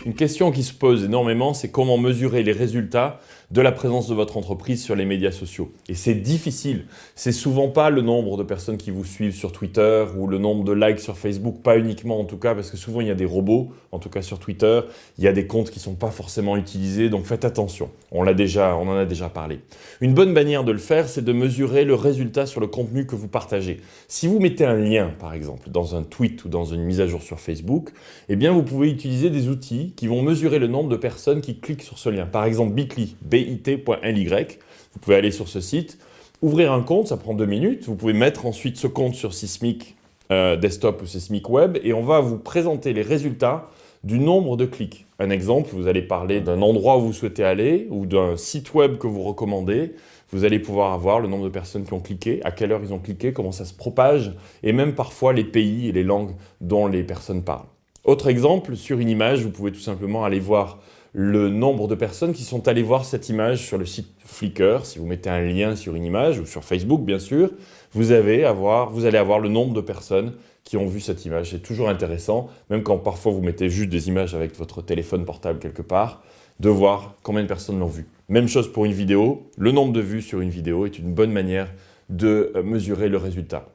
Une question qui se pose énormément, c'est comment mesurer les résultats de la présence de votre entreprise sur les médias sociaux. Et c'est difficile. C'est souvent pas le nombre de personnes qui vous suivent sur Twitter ou le nombre de likes sur Facebook, pas uniquement en tout cas, parce que souvent il y a des robots, en tout cas sur Twitter, il y a des comptes qui sont pas forcément utilisés, donc faites attention. On en a déjà parlé. Une bonne manière de le faire, c'est de mesurer le résultat sur le contenu que vous partagez. Si vous mettez un lien, par exemple, dans un tweet ou dans une mise à jour sur Facebook, eh bien vous pouvez utiliser des outils qui vont mesurer le nombre de personnes qui cliquent sur ce lien. Par exemple, Bitly, bit.ly. Vous pouvez aller sur ce site, ouvrir un compte, ça prend 2 minutes. Vous pouvez mettre ensuite ce compte sur Sismic Desktop ou Sismic Web et on va vous présenter les résultats du nombre de clics. Un exemple, vous allez parler d'un endroit où vous souhaitez aller ou d'un site web que vous recommandez. Vous allez pouvoir avoir le nombre de personnes qui ont cliqué, à quelle heure ils ont cliqué, comment ça se propage et même parfois les pays et les langues dont les personnes parlent. Autre exemple, sur une image, vous pouvez tout simplement aller voir le nombre de personnes qui sont allées voir cette image sur le site Flickr. Si vous mettez un lien sur une image, ou sur Facebook bien sûr, vous allez avoir le nombre de personnes qui ont vu cette image. C'est toujours intéressant, même quand parfois vous mettez juste des images avec votre téléphone portable quelque part, de voir combien de personnes l'ont vu. Même chose pour une vidéo, le nombre de vues sur une vidéo est une bonne manière de mesurer le résultat.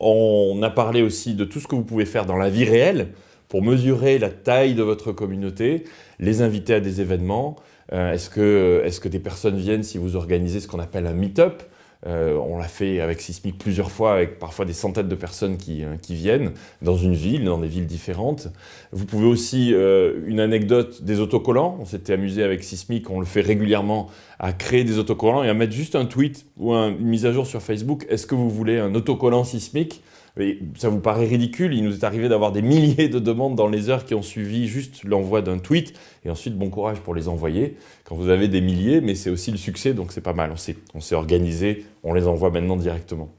On a parlé aussi de tout ce que vous pouvez faire dans la vie réelle pour mesurer la taille de votre communauté, les inviter à des événements. Est-ce que des personnes viennent si vous organisez ce qu'on appelle un meet-up? On l'a fait avec Sismic plusieurs fois, avec parfois des centaines de personnes qui viennent dans une ville, dans des villes différentes. Vous pouvez aussi, une anecdote, des autocollants. On s'était amusé avec Sismic, on le fait régulièrement, à créer des autocollants et à mettre juste un tweet ou une mise à jour sur Facebook. Est-ce que vous voulez un autocollant Sismic? Et ça vous paraît ridicule, il nous est arrivé d'avoir des milliers de demandes dans les heures qui ont suivi juste l'envoi d'un tweet. Et ensuite, bon courage pour les envoyer quand vous avez des milliers, mais c'est aussi le succès, donc c'est pas mal. On s'est organisé, on les envoie maintenant directement.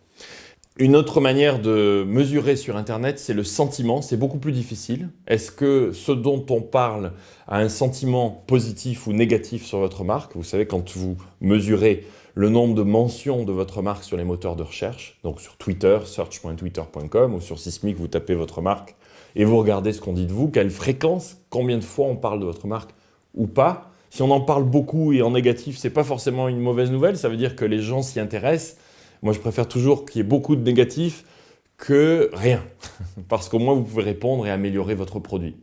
Une autre manière de mesurer sur Internet, c'est le sentiment. C'est beaucoup plus difficile. Est-ce que ce dont on parle a un sentiment positif ou négatif sur votre marque? Vous savez, quand vous mesurez le nombre de mentions de votre marque sur les moteurs de recherche, donc sur Twitter, search.twitter.com, ou sur Sismic, vous tapez votre marque et vous regardez ce qu'on dit de vous, quelle fréquence, combien de fois on parle de votre marque ou pas. Si on en parle beaucoup et en négatif, ce n'est pas forcément une mauvaise nouvelle, ça veut dire que les gens s'y intéressent. Moi, je préfère toujours qu'il y ait beaucoup de négatifs que rien, parce qu'au moins vous pouvez répondre et améliorer votre produit.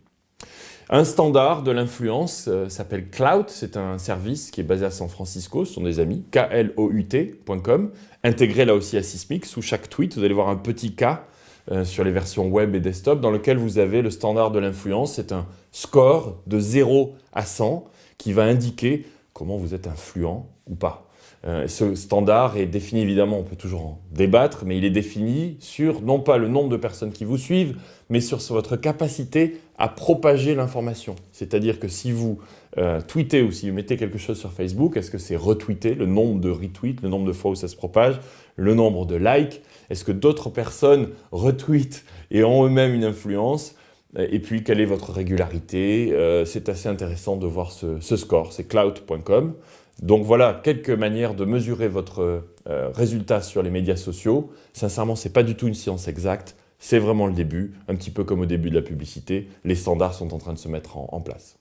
Un standard de l'influence s'appelle Klout, c'est un service qui est basé à San Francisco, ce sont des amis, klout.com, intégré là aussi à Sismic. Sous chaque tweet, vous allez voir un petit K sur les versions web et desktop dans lequel vous avez le standard de l'influence. C'est un score de 0 à 100 qui va indiquer comment vous êtes influent ou pas. Ce standard est défini, évidemment, on peut toujours en débattre, mais il est défini sur non pas le nombre de personnes qui vous suivent, mais sur votre capacité à propager l'information. C'est-à-dire que si vous tweetez ou si vous mettez quelque chose sur Facebook, est-ce que c'est retweeté, le nombre de retweets, le nombre de fois où ça se propage, le nombre de likes, est-ce que d'autres personnes retweetent et ont eux-mêmes une influence? Et puis, quelle est votre régularité? C'est assez intéressant de voir ce score, c'est klout.com. Donc voilà, quelques manières de mesurer votre résultat sur les médias sociaux. Sincèrement, ce n'est pas du tout une science exacte, c'est vraiment le début, un petit peu comme au début de la publicité. Les standards sont en train de se mettre en place.